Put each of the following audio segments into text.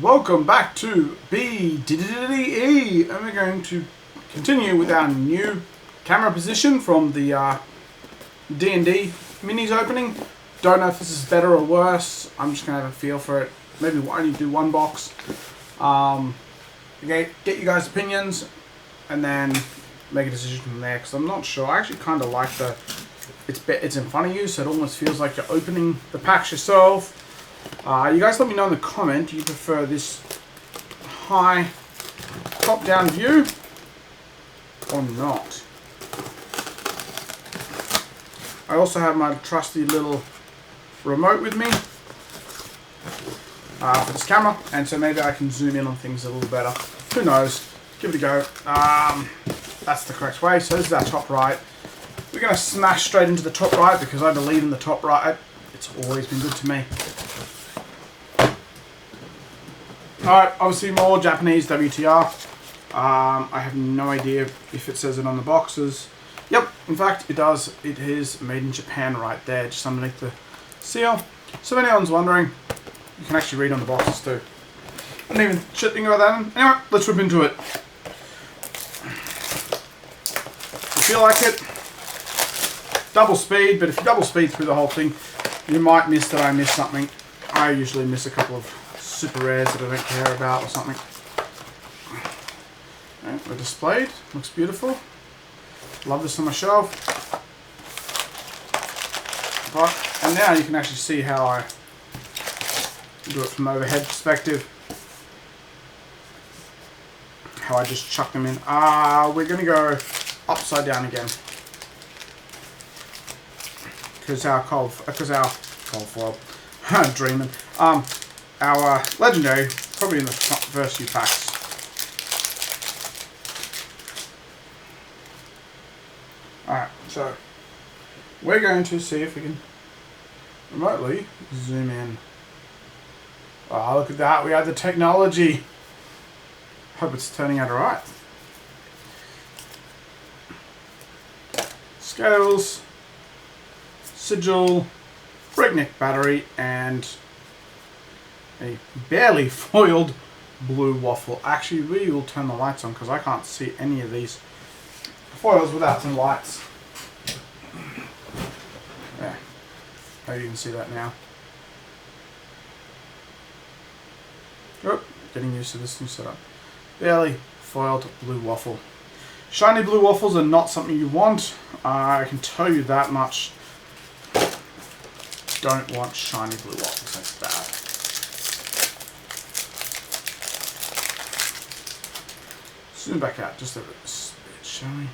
Welcome back to BDDE, and we're going to continue with our new camera position from the D&D minis opening. Don't know if this is better or worse. I'm just going to have a feel for it. Maybe only do one box. Okay, get you guys' opinions and then make a decision from there, because I'm not sure. I actually kind of like it's in front of you, so it almost feels like you're opening the packs yourself. You guys let me know in the comment, do you prefer this high top-down view or not? I also have my trusty little remote with me for this camera, and so maybe I can zoom in on things a little better. Who knows? Give it a go. That's the correct way. So this is our top right. We're going to smash straight into the top right because I believe in the top right. It's always been good to me. Alright, obviously more Japanese WTR. I have no idea if it says it on the boxes. Yep, in fact it does. It is made in Japan right there, just underneath the seal. So if anyone's wondering, you can actually read on the boxes too. I didn't even think about that. Anyway, let's rip into it. If you feel like it, double speed, but if you double speed through the whole thing, you might miss that I missed something. I usually miss a couple of super rares that I don't care about or something. Okay, they're displayed. Looks beautiful. Love this on my shelf. Right, and now you can actually see how I do it from overhead perspective. How I just chuck them in. We're going to go upside down again. Because our cold foil, dreaming. Our legendary, probably in the first few packs. Alright, so we're going to see if we can remotely zoom in. Oh, look at that, we have the technology. Hope it's turning out alright. Scales, sigil, breakneck battery, and a barely foiled blue waffle. Actually, we will turn the lights on because I can't see any of these foils without some lights. Yeah, maybe you can see that now. Oh, getting used to this new setup. Barely foiled blue waffle. Shiny blue waffles are not something you want. I can tell you that much. Don't want shiny blue waffles, that's bad. Zoom back out just a bit, shall we?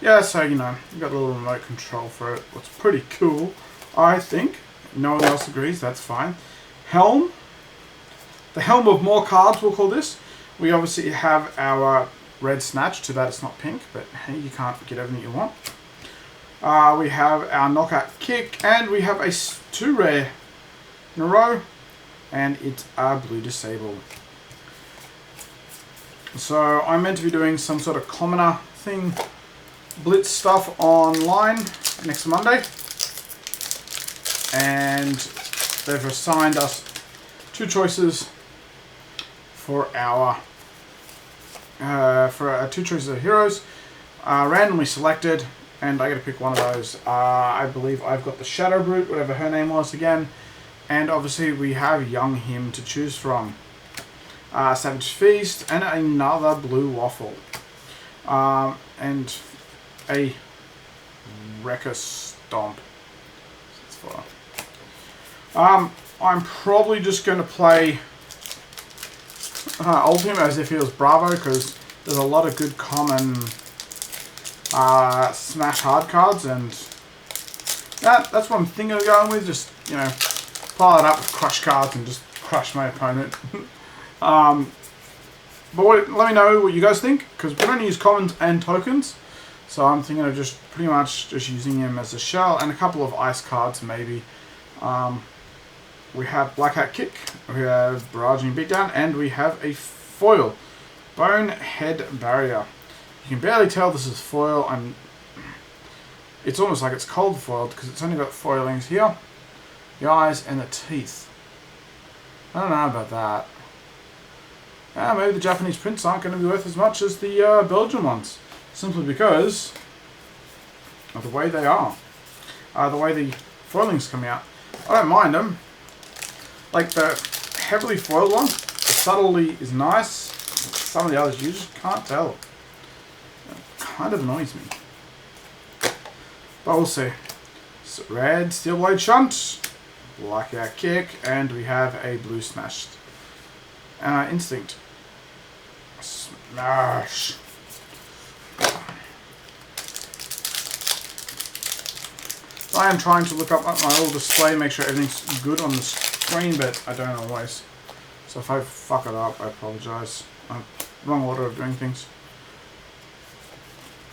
Yeah, so you know, you've got a little remote control for it. Looks pretty cool, I think. No one else agrees, that's fine. Helm. The helm of more cards, we'll call this. We obviously have our red snatch, too bad it's not pink, but hey, you can't get everything you want. We have our knockout kick, and we have a 2 rare in a row, and it's a blue disable. So I'm meant to be doing some sort of commoner thing, blitz stuff online next Monday, and they've assigned us 2 choices for our 2 choices of heroes, randomly selected. And I got to pick one of those. I believe I've got the Shadow Brute, whatever her name was again. And obviously we have Young Him to choose from. Savage Feast and another blue waffle. And a Wrecker Stomp. That's far. I'm probably just going to play Old Him as if he was Bravo, because there's a lot of good common smash hard cards, and that's what I'm thinking of going with. Just, you know, pile it up with crush cards and just crush my opponent. But let me know what you guys think, because we don't use commons and tokens, so I'm thinking of just pretty much just using him as a shell and a couple of ice cards maybe. We have Black Hat Kick, we have Barraging Beatdown, and we have a foil, Bonehead Barrier. You can barely tell this is foil. It's almost like it's cold foiled because it's only got foilings here, the eyes and the teeth. I don't know about that. Maybe the Japanese prints aren't going to be worth as much as the Belgian ones. Simply because of the way they are. The way the foiling's coming out. I don't mind them. Like the heavily foiled one, the subtlety is nice. Some of the others you just can't tell. It kind of annoys me. But we'll see. So red steel blade shunt, blackout kick, and we have a blue smashed instinct. Smash. I am trying to look up my little display, make sure everything's good on the screen, but I don't always. So if I fuck it up, I apologise. Wrong order of doing things.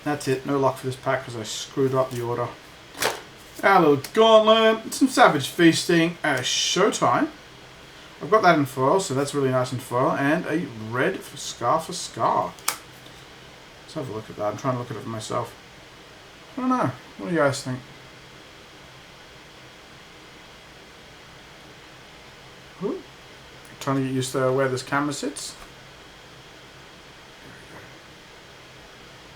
That's it. No luck for this pack because I screwed up the order. Our little gauntlet, some savage feasting, a showtime. I've got that in foil, so that's really nice in foil, and a red for scar. Let's have a look at that. I'm trying to look at it for myself. I don't know. What do you guys think? Ooh. Trying to get used to where this camera sits.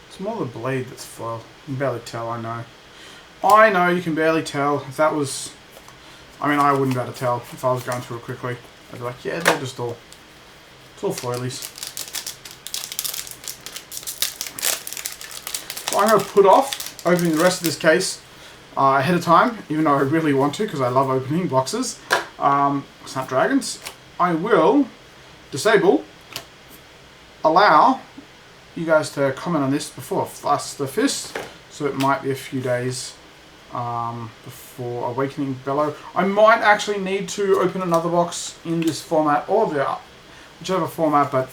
It's more the blade that's foil. You can barely tell, I know. I know you can barely tell. If that was... I mean, I wouldn't be able to tell if I was going through it quickly. I'd be like, yeah, they're just all... It's all foilies. So I'm going to put off opening the rest of this case ahead of time, even though I really want to, because I love opening boxes. Snapdragons. I will disable, allow you guys to comment on this before Fast the Fist, so it might be a few days before Awakening Bellow. I might actually need to open another box in this format or the whichever format, but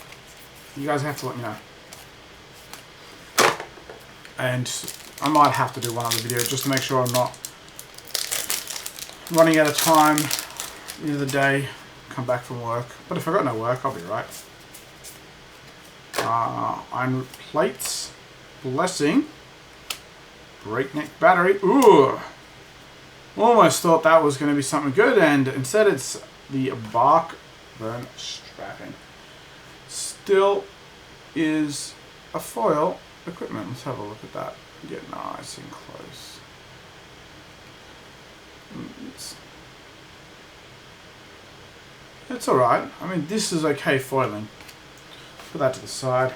you guys have to let me know. And I might have to do one other video just to make sure I'm not running out of time the end of the day, come back from work. But if I got no work, I'll be right. Iron plates, blessing, breakneck battery. Ooh, almost thought that was going to be something good, and instead it's the bark burn strapping. Still is a foil equipment. Let's have a look at that. Get nice and close. It's alright. I mean, this is okay foiling. Put that to the side.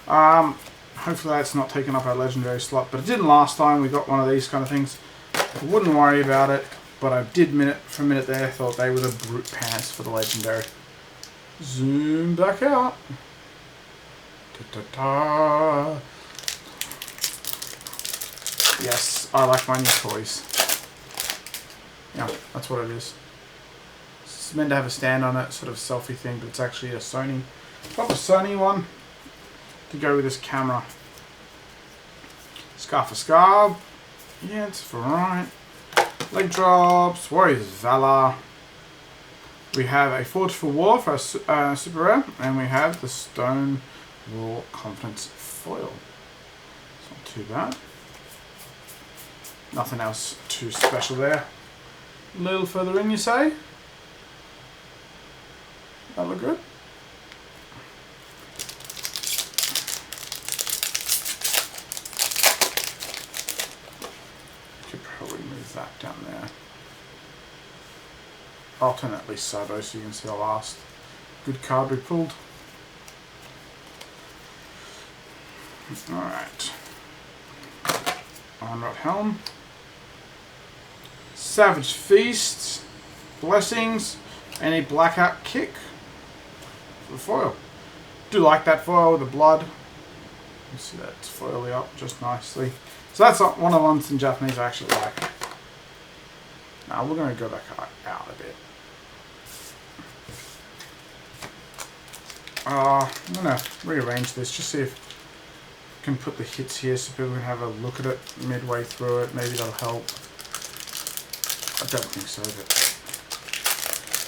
Hopefully that's not taking up our legendary slot, but it didn't last time we got one of these kind of things. I wouldn't worry about it, but I did for a minute there thought they were the brute pants for the legendary. Zoom back out. Ta-ta-ta. Yes, I like my new toys. Yeah, that's what it is. It's meant to have a stand on it, sort of selfie thing, but it's actually a Sony, proper Sony one to go with this camera. Scar for Scar. Yeah, it's alright. Leg drops, Warriors Valor. We have a Forge for War for our super rare, and we have the Stone Raw Confidence foil. It's not too bad. Nothing else too special there. A little further in, you say? That look good? Could probably move that down there. I'll turn at least sideways so you can see the last good card we pulled. Alright. Ironrod Helm. Savage Feast. Blessings. And a Blackout Kick. For the foil. Do like that foil with the blood. You can see that's foily up just nicely. So that's one of the ones in Japanese I actually like. Now we're going to go back out a bit. I'm going to rearrange this, just see if I can put the hits here so people can have a look at it midway through it. Maybe that'll help. I don't think so, but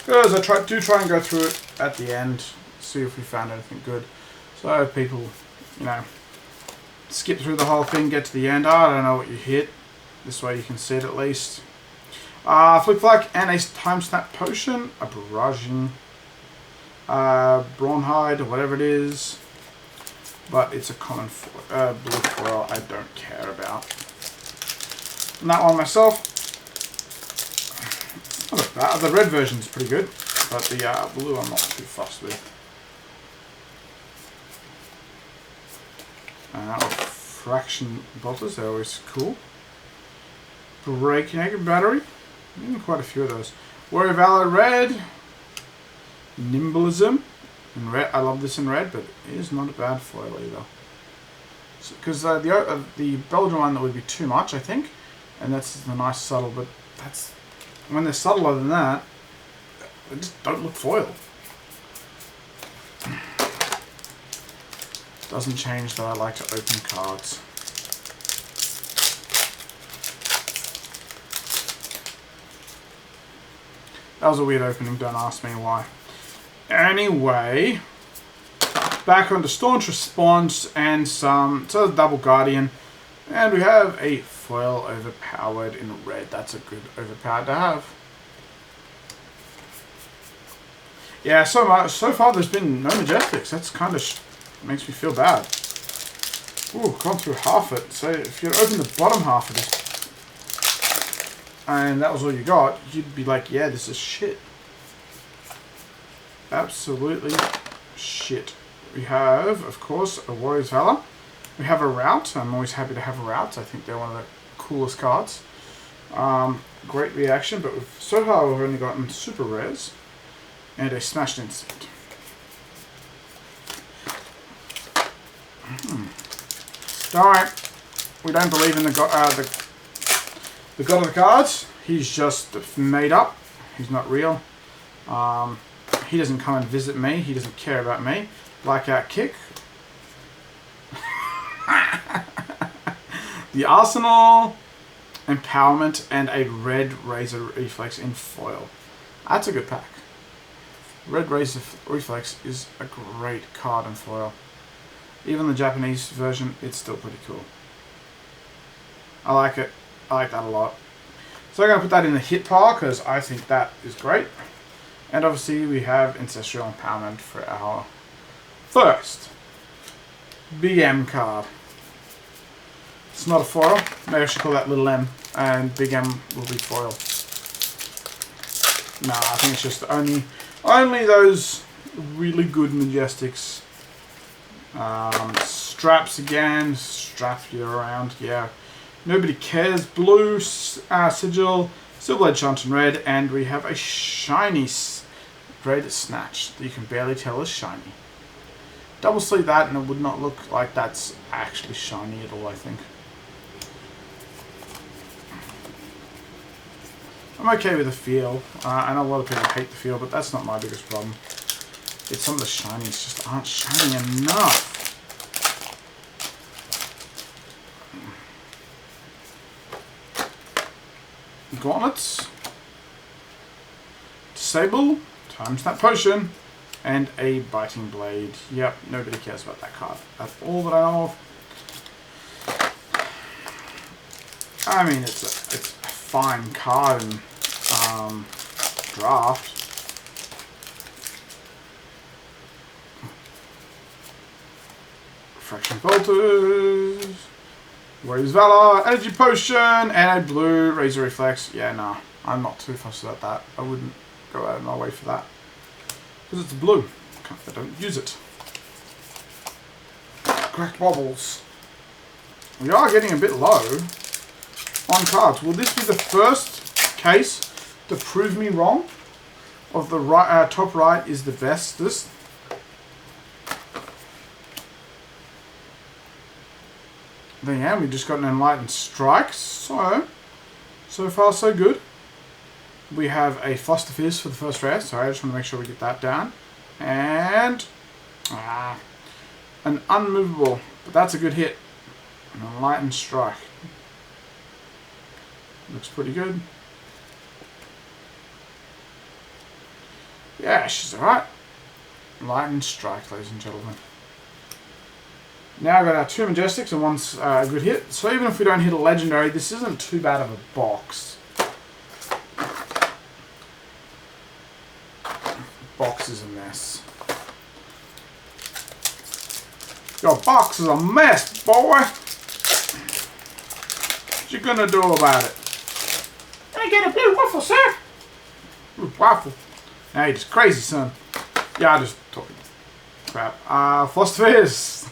because I do try and go through it at the end, see if we found anything good. So people, you know, skip through the whole thing, get to the end. I don't know what you hit. This way you can see it at least. Flick Flack and a Time Snap Potion, a Barraging Brawnhide, or whatever it is. But it's a common blue foil I don't care about. And that one myself, not bad. The red version is pretty good, but the blue I'm not too fussed with. Fraction bolters, they're always cool. Breaking Egg Battery, quite a few of those. Warrior Valor Red, Nimblism in red. I love this in red, but it is not a bad foil either. Because the Belgian one that would be too much, I think, and that's the nice subtle. But that's when they're subtler than that, they just don't look foil. Doesn't change that I like to open cards. That was a weird opening, don't ask me why. Anyway, back onto Staunch Response and some Double Guardian. And we have a foil overpowered in red. That's a good overpowered to have. Yeah, so far there's been no Majestics. That's kind of makes me feel bad. Ooh, gone through half it. So if you open the bottom half of this and that was all you got, you'd be like, yeah, this is shit. Absolutely shit. We have, of course, a Warrior's Valor. We have a Route. I'm always happy to have a Route. I think they're one of the coolest cards. Great reaction, but so far we've only gotten super rares and a Smashed Insect. Alright, we don't believe in the god of the cards. He's just made up. He's not real. He doesn't come and visit me. He doesn't care about me. Blackout Kick. The Arsenal, Empowerment, and a red Razor Reflex in foil. That's a good pack. Red Razor Reflex is a great card in foil. Even the Japanese version, it's still pretty cool. I like it. I like that a lot. So I'm going to put that in the hit pile because I think that is great. And obviously we have Ancestral Empowerment for our first Big M card. It's not a foil. Maybe I should call that little M and Big M will be foil. Nah, I think it's just only those really good Majestics. Straps again, strap you around, yeah. Nobody cares. Blue, Sigil, Silverblade Chant in red, and we have a shiny red Snatch that you can barely tell is shiny. Double sleeve that and it would not look like that's actually shiny at all, I think. I'm okay with the feel. I know a lot of people hate the feel, but that's not my biggest problem. It's some of the shinies just aren't shiny enough. Gauntlets, Disable, Time Snap Potion, and a Biting Blade. Yep, nobody cares about that card. That's all that I know of. I mean, it's a fine card in draft. Fraction Bolters, Warrior's Valor, Energy Potion, and a blue Razor Reflex. Yeah, nah, I'm not too fussed about that. I wouldn't go out of my way for that. Because it's blue. I don't use it. Cracked Bobbles. We are getting a bit low on cards. Will this be the first case to prove me wrong? Of the right, top right is the bestest. Then yeah, we just got an Enlightened Strike. So far so good. We have a Foster Fizz for the first rare. Sorry, I just want to make sure we get that down. And an Unmovable, but that's a good hit. An Enlightened Strike. Looks pretty good. Yeah, she's alright. Enlightened Strike, ladies and gentlemen. Now I've got our two Majestics and one's a good hit. So even if we don't hit a Legendary, this isn't too bad of a box. box is a mess. Your box is a mess, boy. What you gonna do about it? I get a blue waffle, sir. Blue waffle. Now you're just crazy, son. Yeah, I just talking crap. Philosophers.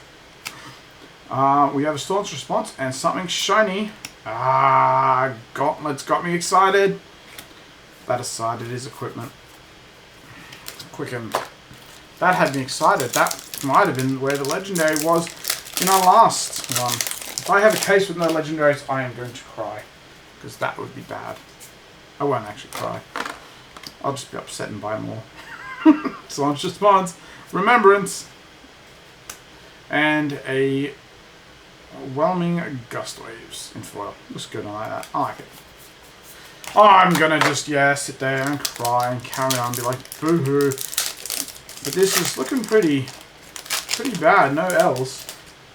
We have a staunch response and something shiny. Gauntlets got me excited. That aside, it is equipment. Quicken. That had me excited. That might have been where the legendary was in our last one. If I have a case with no legendaries, I am going to cry. Because that would be bad. I won't actually cry. I'll just be upset and buy more. Staunch response. Remembrance. And a whelming gust waves in foil. Looks good, I like that. I like it. I'm gonna just, sit there and cry and carry on and be like, boo-hoo. But this is looking pretty bad. No L's.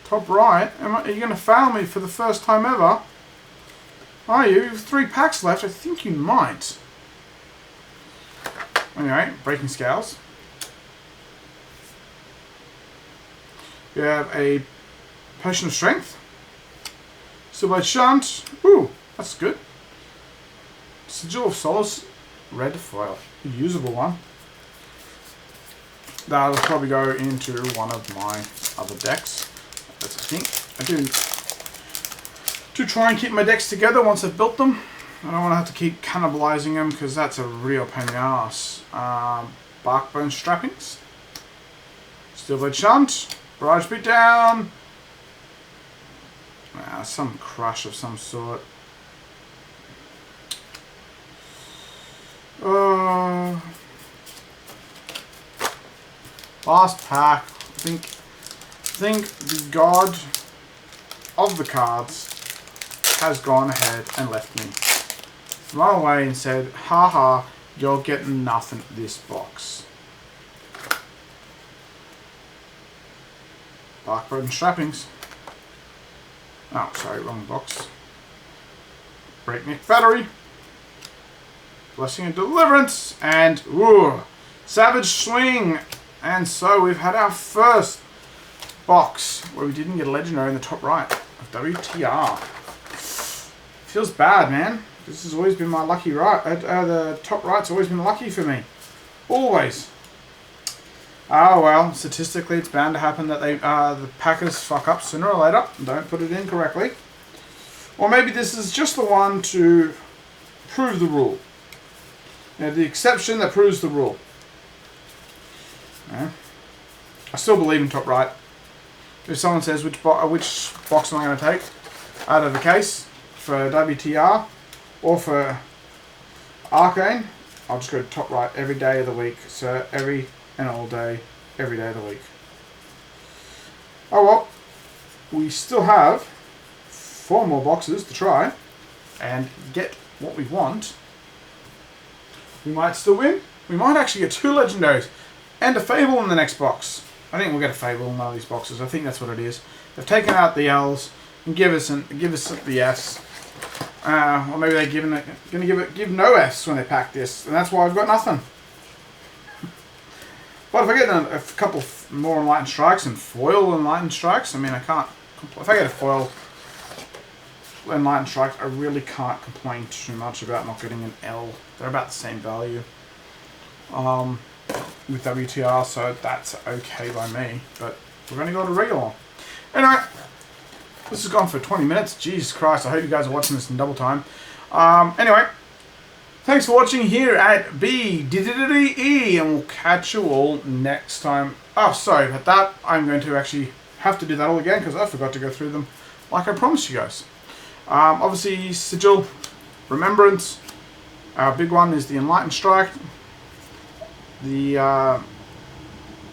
Top right. Are you gonna fail me for the first time ever? Are you? You have 3 packs left. I think you might. Anyway, breaking scales. We have a potion of strength. Silver shunt. Ooh, that's good. Sigil of Solace, red foil. A usable one. That'll probably go into one of my other decks. That's a thing. I do to try and keep my decks together once I've built them. I don't want to have to keep cannibalizing them because that's a real pain in the ass. Barkbone strappings. Steelblade shunt. Barrage beat down. Some crush of some sort. Last pack. I think the god of the cards has gone ahead and left me. Run away and said, haha, you're getting nothing this box. Barkbone strappings. Oh, sorry, wrong box. Breakneck battery. Blessing and deliverance. And, ooh, savage swing. And so we've had our first box where we didn't get a legendary in the top right of WTR. Feels bad, man. This has always been my lucky right. The top right's always been lucky for me. Always. Oh well, statistically it's bound to happen that the Packers fuck up sooner or later. Don't put it in correctly. Or maybe this is just the one to prove the rule. The exception that proves the rule. Yeah. I still believe in top right. If someone says which box am I going to take out of the case for WTR or for Arcane, I'll just go to top right every day of the week. So every and all day, every day of the week. Oh well, we still have 4 more boxes to try and get what we want. We might still win. We might actually get 2 legendaries and a Fable in the next box. I think we'll get a Fable in one of these boxes. I think that's what it is. They've taken out the L's and give us the F's. Or maybe they're give no F's when they pack this, and that's why I've got nothing. But if I get a couple more Enlightened Strikes and foil Enlightened Strikes, I mean, I can't. If I get a foil Enlightened Strike, I really can't complain too much about not getting an L. They're about the same value with WTR, so that's okay by me. But we're going to go to regular one. Anyway, this has gone for 20 minutes. Jesus Christ, I hope you guys are watching this in double time. Anyway. Thanks for watching here at BDDE, and we'll catch you all next time. Oh, sorry about that. I'm going to actually have to do that all again because I forgot to go through them like I promised you guys. Obviously, Sigil, Remembrance. Our big one is the Enlightened Strike. The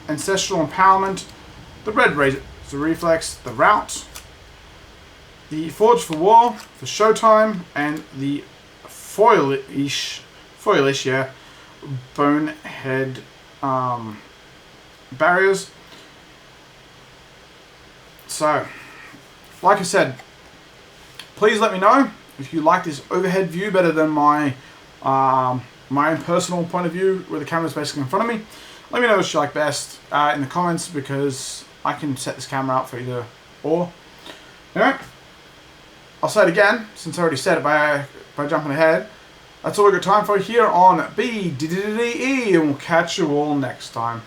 Ancestral Empowerment. The Red Razor Reflex. The Route. The Forge for War. For Showtime. And the foilish, yeah, bonehead barriers. So, like I said, please let me know if you like this overhead view better than my my own personal point of view where the camera is basically in front of me. Let me know what you like best in the comments, because I can set this camera up for either or. Anyway, I'll say it again, since I already said it by jumping ahead. That's all we've got time for here on BDDE, and we'll catch you all next time.